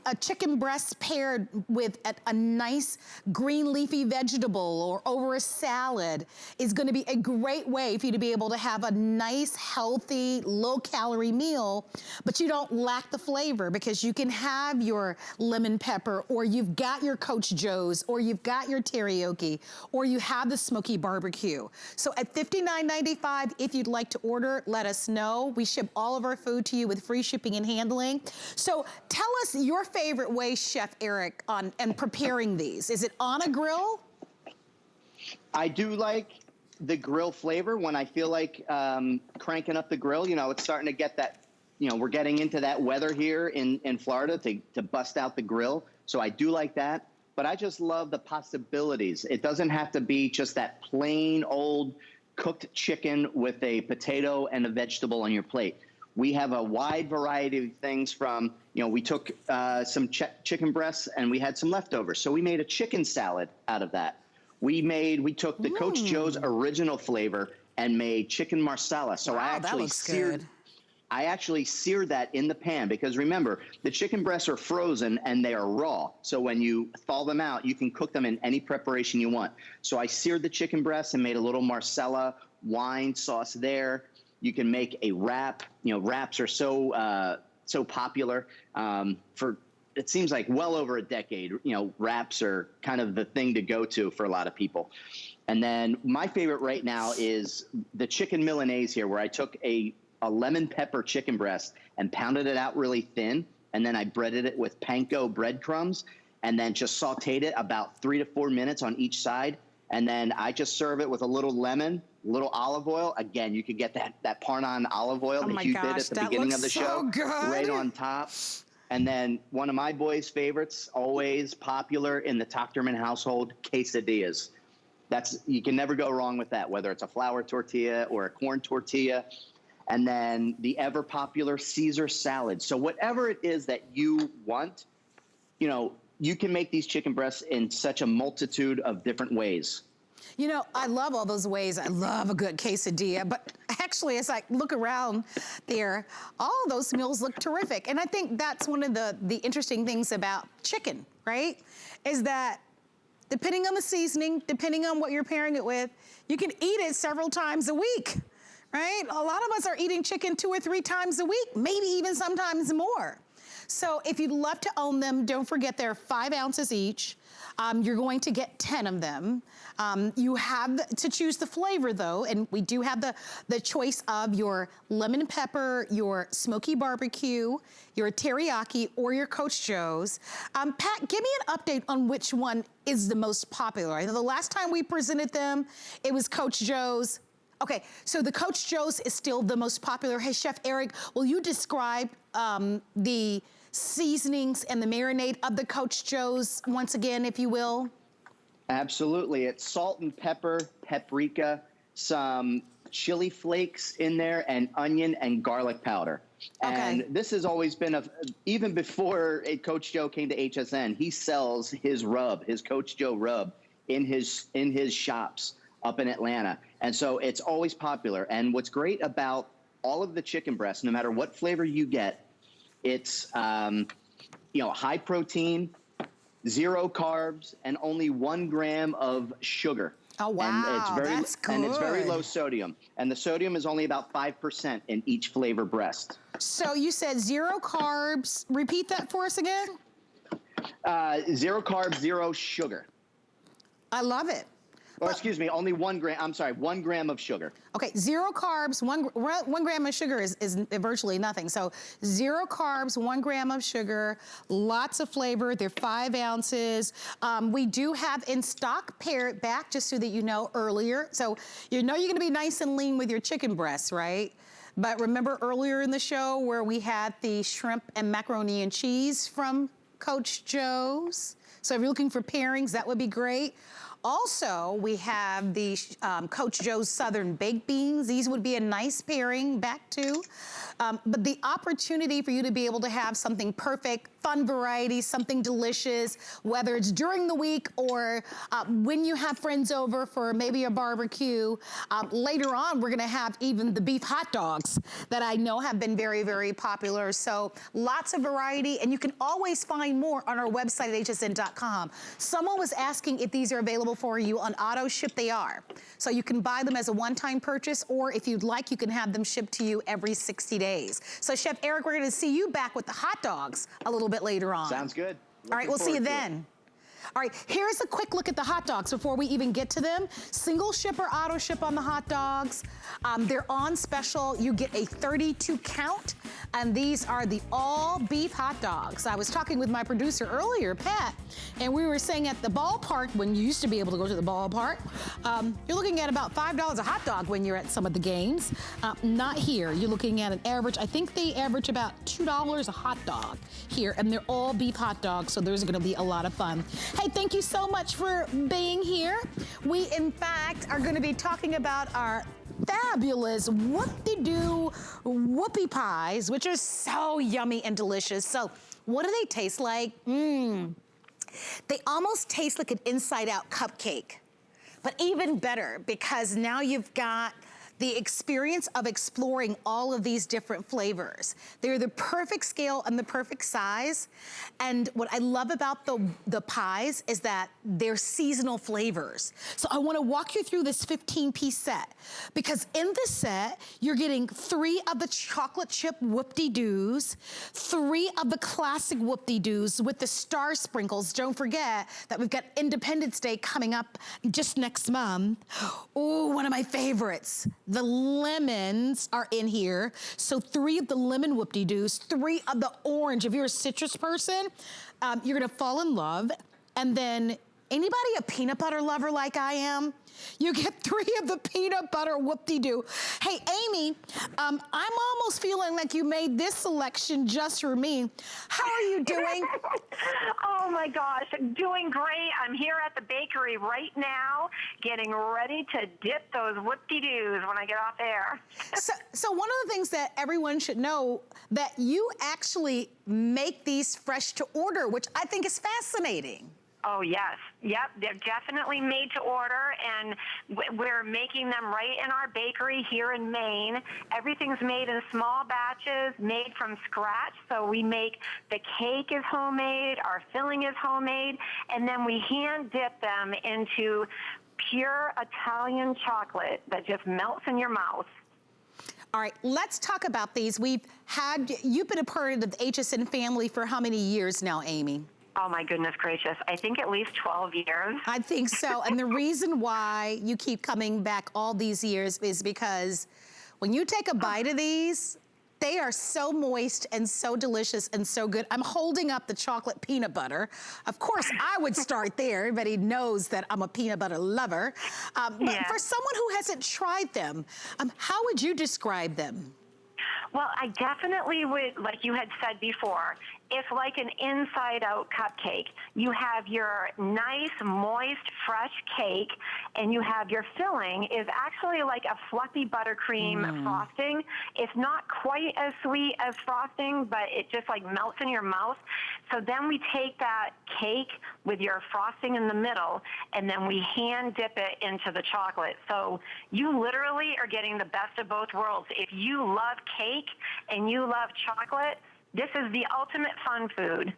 a chicken breast paired with a nice green leafy vegetable or over a salad is gonna be a great way for you to be able to have a nice, healthy, low-calorie meal, but you don't lack the flavor because you can have your lemon pepper, or you've got your Coach Joe's, or you've got your teriyaki, or you have the Smoky Barbecue. So at $59.95, if you'd like to order, let us know. We ship all of our food to you with free shipping and handling. So tell us your favorite way, Chef Eric, on preparing these. Is it on a grill? I do like the grill flavor when I feel like cranking up the grill. You know, it's starting to get that, you know, we're getting into that weather here in Florida to bust out the grill. So I do like that. but I just love the possibilities. It doesn't have to be just that plain old cooked chicken with a potato and a vegetable on your plate. We have a wide variety of things from, we took some chicken breasts and we had some leftovers. So we made a chicken salad out of that. We took the Coach Joe's original flavor and made chicken marsala. So wow, I actually seared that in the pan, because remember, the chicken breasts are frozen and they are raw. So when you thaw them out, you can cook them in any preparation you want. So I seared the chicken breasts and made a little marsala wine sauce there. You can make a wrap. Wraps are so popular for, it seems like well over a decade. Wraps are kind of the thing to go to for a lot of people. And then my favorite right now is the chicken Milanese here, where I took a lemon pepper chicken breast and pounded it out really thin. And then I breaded it with panko breadcrumbs and then just sauteed it about 3 to 4 minutes on each side. And then I just serve it with a little lemon, a little olive oil. Again, you could get that Parnon olive oil that you did at the beginning of the show right on top. And then one of my boys' favorites, always popular in the Tochterman household, quesadillas. You can never go wrong with that, whether it's a flour tortilla or a corn tortilla. And then the ever popular Caesar salad. So whatever it is that you want, you can make these chicken breasts in such a multitude of different ways. I love all those ways. I love a good quesadilla, but actually, as I look around there, all of those meals look terrific. And I think that's one of the interesting things about chicken, right? Is that depending on the seasoning, depending on what you're pairing it with, you can eat it several times a week, right? A lot of us are eating chicken 2 or 3 times a week, maybe even sometimes more. So if you'd love to own them, don't forget they're 5 ounces each. You're going to get 10 of them. You have to choose the flavor though, and we do have the choice of your lemon and pepper, your smoky barbecue, your teriyaki, or your Coach Joe's. Pat, give me an update on which one is the most popular. I know the last time we presented them, it was Coach Joe's. Okay, so the Coach Joe's is still the most popular. Hey, Chef Eric, will you describe the seasonings and the marinade of the Coach Joe's once again, if you will? Absolutely. It's salt and pepper, paprika, some chili flakes in there, and onion and garlic powder. Okay. And this has always been even before Coach Joe came to HSN, he sells his rub, his Coach Joe rub in his shops up in Atlanta. And so it's always popular. And what's great about all of the chicken breasts, no matter what flavor you get, it's high protein, 0 carbs, and only 1 gram of sugar. Oh wow, that's good. And it's very low sodium. And the sodium is only about 5% in each flavor breast. So you said 0 carbs. Repeat that for us again. 0 carbs, 0 sugar. I love it. Or excuse me, only 1 gram. I'm sorry, 1 gram of sugar. Okay, 0 carbs, 1 gram of sugar is virtually nothing. So 0 carbs, 1 gram of sugar, lots of flavor. They're 5 ounces. We do have in stock, pare it back just so that you know earlier. So you're gonna be nice and lean with your chicken breasts, right? But remember earlier in the show where we had the shrimp and macaroni and cheese from Coach Joe's? So if you're looking for pairings, that would be great. Also, we have the Coach Joe's Southern Baked Beans. These would be a nice pairing back to. But the opportunity for you to be able to have something perfect, fun variety, something delicious, whether it's during the week or when you have friends over for maybe a barbecue. Later on, we're gonna have even the beef hot dogs that I know have been very, very popular. So lots of variety, and you can always find more on our website at hsn.com. Someone was asking if these are available for you on auto ship. They are. So you can buy them as a one-time purchase, or if you'd like, you can have them shipped to you every 60 days. So Chef Eric, we're gonna see you back with the hot dogs a little bit later on. Sounds good. All right, we'll see you then. All right, here's a quick look at the hot dogs before we even get to them. Single ship or auto ship on the hot dogs. They're on special. You get a 32 count, and these are the all beef hot dogs. I was talking with my producer earlier, Pat, and we were saying at the ballpark, when you used to be able to go to the ballpark, you're looking at about $5 a hot dog when you're at some of the games. Not here. You're looking at an average, I think they average about $2 a hot dog here, and they're all beef hot dogs, so there's gonna be a lot of fun. Hey, thank you so much for being here. We, in fact, are going to be talking about our fabulous whoop-de-doo whoopie pies, which are so yummy and delicious. So what do they taste like? They almost taste like an inside-out cupcake, but even better because now you've got the experience of exploring all of these different flavors. They're the perfect scale and the perfect size. And what I love about the pies is that they're seasonal flavors. So I wanna walk you through this 15-piece set because in this set, you're getting 3 of the chocolate chip whoop-de-doos, 3 of the classic whoop-de-doos with the star sprinkles. Don't forget that we've got Independence Day coming up just next month. Ooh, one of my favorites. The lemons are in here. So 3 of the lemon whoop-de-doos, 3 of the orange. If you're a citrus person, you're gonna fall in love. And then anybody a peanut butter lover like I am? You get 3 of the peanut butter whoop-de-doo. Hey, Amy, I'm almost feeling like you made this selection just for me. How are you doing? Oh my gosh, doing great. I'm here at the bakery right now, getting ready to dip those whoop-de-doos when I get off air. So one of the things that everyone should know, that you actually make these fresh to order, which I think is fascinating. Oh, yes. Yep, they're definitely made to order, and we're making them right in our bakery here in Maine. Everything's made in small batches, made from scratch. So we make the cake is homemade, our filling is homemade, and then we hand dip them into pure Italian chocolate that just melts in your mouth. All right, let's talk about these. You've been a part of the HSN family for how many years now, Amy? Oh my goodness gracious. I think at least 12 years. I think so. And the reason why you keep coming back all these years is because when you take a bite of these, they are so moist and so delicious and so good. I'm holding up the chocolate peanut butter. Of course, I would start there. Everybody knows that I'm a peanut butter lover. But for someone who hasn't tried them, how would you describe them? Well, I definitely would, like you had said before, it's like an inside-out cupcake. You have your nice, moist, fresh cake, and you have your filling is actually like a fluffy buttercream frosting. It's not quite as sweet as frosting, but it just like melts in your mouth. So then we take that cake with your frosting in the middle, and then we hand dip it into the chocolate. So you literally are getting the best of both worlds. If you love cake and you love chocolate, this is the ultimate fun food.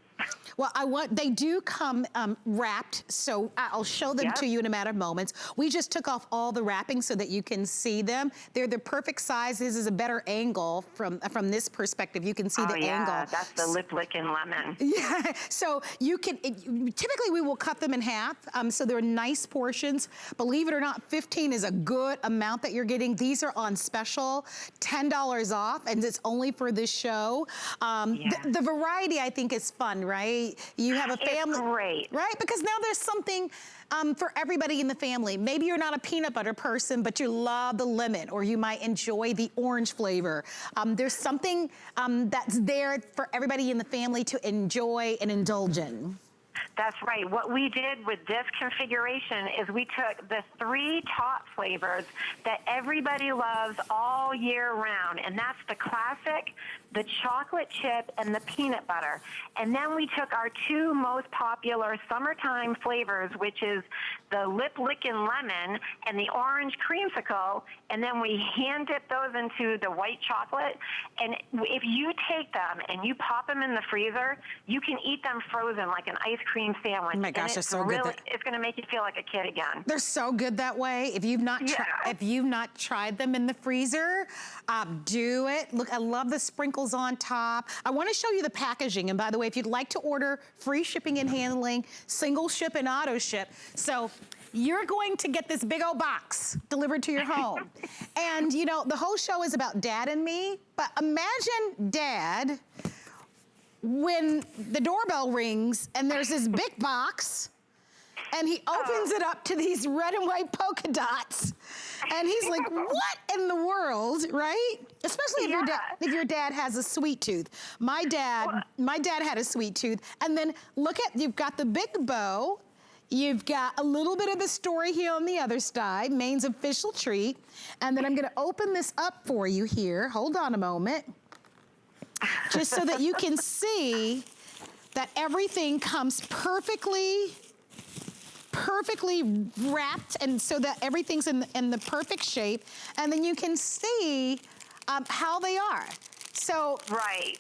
Well, they do come wrapped, so I'll show them to you in a matter of moments. We just took off all the wrapping so that you can see them. They're the perfect size. This is a better angle from this perspective. You can see the angle. That's the lip licking lemon. Yeah, so you can, typically we will cut them in half, so they're nice portions. Believe it or not, 15 is a good amount that you're getting. These are on special, $10 off, and it's only for this show. The variety, I think, is fun, right? You have a family. It's great. Right? Because now there's something for everybody in the family. Maybe you're not a peanut butter person, but you love the lemon, or you might enjoy the orange flavor. There's something that's there for everybody in the family to enjoy and indulge in. That's right. What we did with this configuration is we took the 3 top flavors that everybody loves all year round, and that's the classic, the chocolate chip, and the peanut butter. And then we took our 2 most popular summertime flavors, which is the lip licking lemon and the orange creamsicle, and then we hand dip those into the white chocolate. And if you take them and you pop them in the freezer, you can eat them frozen like an ice cream sandwich. Oh my gosh, they're so good. It's going to make you feel like a kid again. They're so good that way. If you've not tried them in the freezer, do it. Look, I love the sprinkles on top. I want to show you the packaging. And by the way, if you'd like to order, free shipping and handling, single ship and auto ship. So you're going to get this big old box delivered to your home. And you know, the whole show is about Dad and me, but imagine Dad when the doorbell rings and there's this big box and he opens it up to these red and white polka dots. And he's like, what in the world, right? Especially if your dad has a sweet tooth. My dad had a sweet tooth. And then look at, you've got the big bow You've got a little bit of the story here on the other side, Maine's official treat. And then I'm gonna open this up for you here. Hold on a moment. Just so that you can see that everything comes perfectly wrapped, and so that everything's in the perfect shape. And then you can see how they are. So right.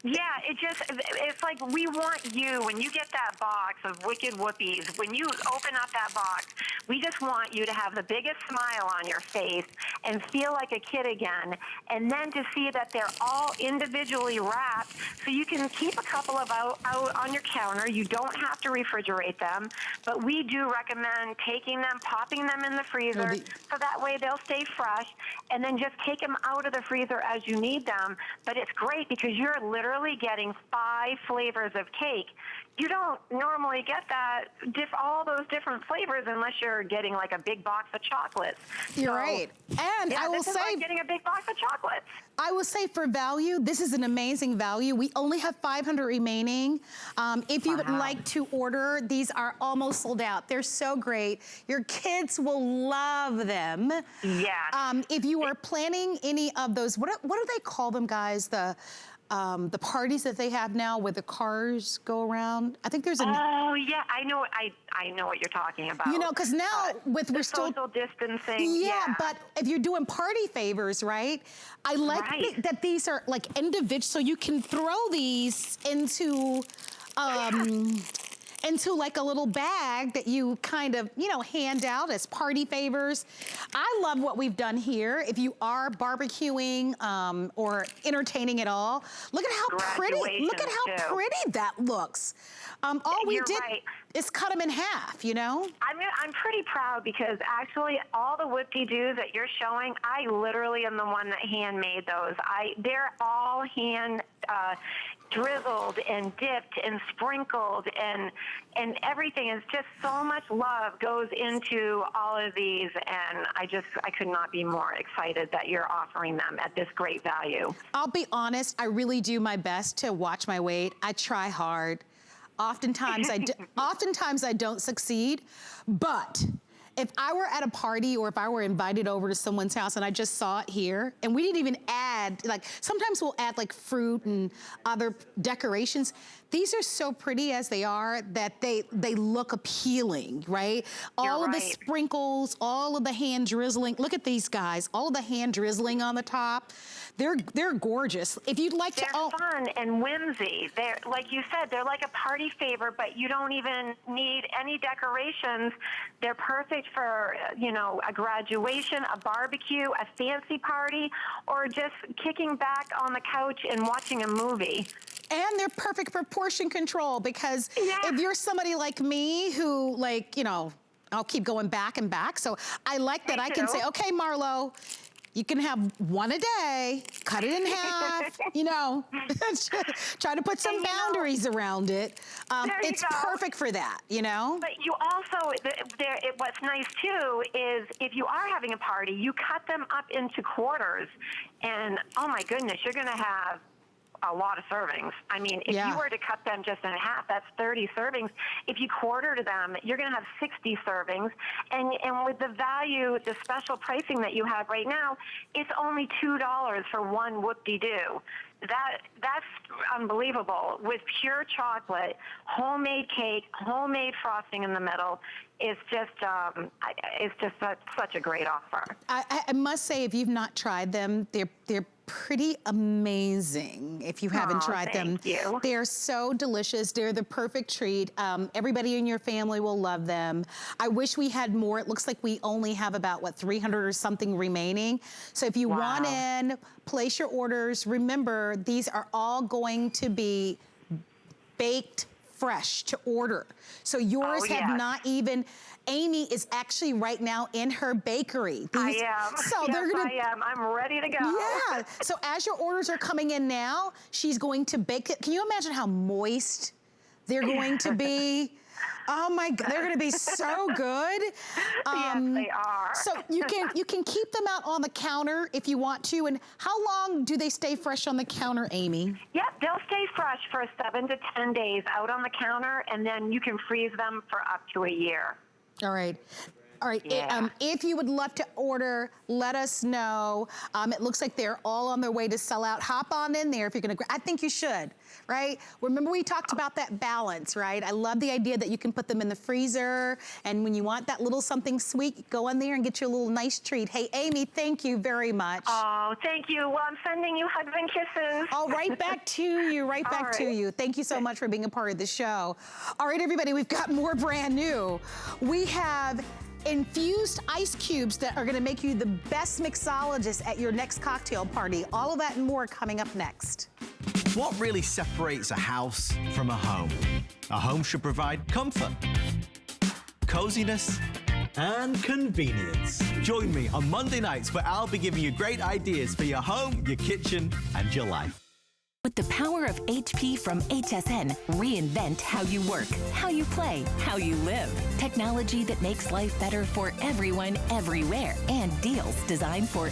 Yeah, it's like we want you, when you get that box of Wicked Whoopies, when you open up that box, we just want you to have the biggest smile on your face and feel like a kid again. And then to see that they're all individually wrapped, so you can keep a couple of out on your counter. You don't have to refrigerate them, but we do recommend taking them, popping them in the freezer, so that way they'll stay fresh, and then just take them out of the freezer as you need them. But it's great because you're literally getting 5 flavors of cake. You don't normally get that, all those different flavors unless you're getting like a big box of chocolates. You're right. And yeah, I will this is say, like getting a big box of chocolates. I will say for value, this is an amazing value. We only have 500 remaining. If you would like to order, these are almost sold out. They're so great. Your kids will love them. Yeah. If you are planning any of those, what do they call them, guys? The parties that they have now where the cars go around. I think there's a... Oh, yeah, I know what you're talking about. You know, because now we're still... social distancing. Yeah, but if you're doing party favors, right? I like that these are like individual, so you can throw these into like a little bag that you kind of, hand out as party favors. I love what we've done here. If you are barbecuing or entertaining at all, look at how pretty that looks. All we did is cut them in half, I'm pretty proud because actually all the whoop-de-doos that you're showing, I literally am the one that handmade those. They're all hand drizzled and dipped and sprinkled, and everything is just so much love goes into all of these, and I could not be more excited that you're offering them at this great value. I'll be honest, I really do my best to watch my weight. I try hard. Oftentimes I don't succeed, but if I were at a party or if I were invited over to someone's house and I just saw it here, and we didn't even add, like sometimes we'll add like fruit and other decorations. These are so pretty as they are that they look appealing, right? All of the sprinkles, all of the hand drizzling. Look at these guys, all of the hand drizzling on the top. They're gorgeous. If you'd like they're fun and whimsy. They're, like you said, they're like a party favor, but you don't even need any decorations. They're perfect for, a graduation, a barbecue, a fancy party, or just kicking back on the couch and watching a movie. And they're perfect for portion control because if you're somebody like me who I'll keep going back and back. So I like that I can say, okay, Marlo, you can have one a day, cut it in half, try to put some boundaries around it. It's perfect for that, But you also, what's nice too is if you are having a party, you cut them up into quarters, and oh my goodness, you're gonna have a lot of servings. I mean, if you were to cut them just in half, that's 30 servings. If you quarter to them, you're going to have 60 servings. And with the value, the special pricing that you have right now, it's only $2 for one whoop-de-doo. That's unbelievable. With pure chocolate, homemade cake, homemade frosting in the middle, it's just such a great offer. I must say, if you've not tried them, they're pretty amazing if you haven't tried them. You. They're so delicious. They're the perfect treat. Everybody in your family will love them. I wish we had more. It looks like we only have about, 300 or something remaining. So if you want in, place your orders. Remember, these are all going to be baked fresh to order. So yours have not even... Amy is actually right now in her bakery. I am. So I am. I'm ready to go. Yeah. So as your orders are coming in now, she's going to bake it. Can you imagine how moist they're going to be? Oh my God, they're gonna be so good. Yes, they are. So you can keep them out on the counter if you want to. And how long do they stay fresh on the counter, Amy? Yep, they'll stay fresh for 7 to 10 days out on the counter, and then you can freeze them for up to a year. All right. All right, Yeah. if you would love to order, let us know. It looks like they're all on their way to sell out. Hop on in there if you're gonna, I think you should, right? Remember we talked about that balance, right? I love the idea that you can put them in the freezer, and when you want that little something sweet, go in there and get you a little nice treat. Hey, Amy, thank you very much. Oh, thank you. Well, I'm sending you hugs and kisses. Oh, right back to you, right All back to right. you. Thank you so much for being a part of the show. All right, everybody, we've got more brand new. We have infused ice cubes that are gonna make you the best mixologist at your next cocktail party. All of that and more coming up next. What really separates a house from a home? A home should provide comfort, coziness, and convenience. Join me on Monday nights where I'll be giving you great ideas for your home, your kitchen, and your life. With the power of HP from HSN, reinvent how you work, how you play, how you live. Technology that makes life better for everyone, everywhere, and deals designed for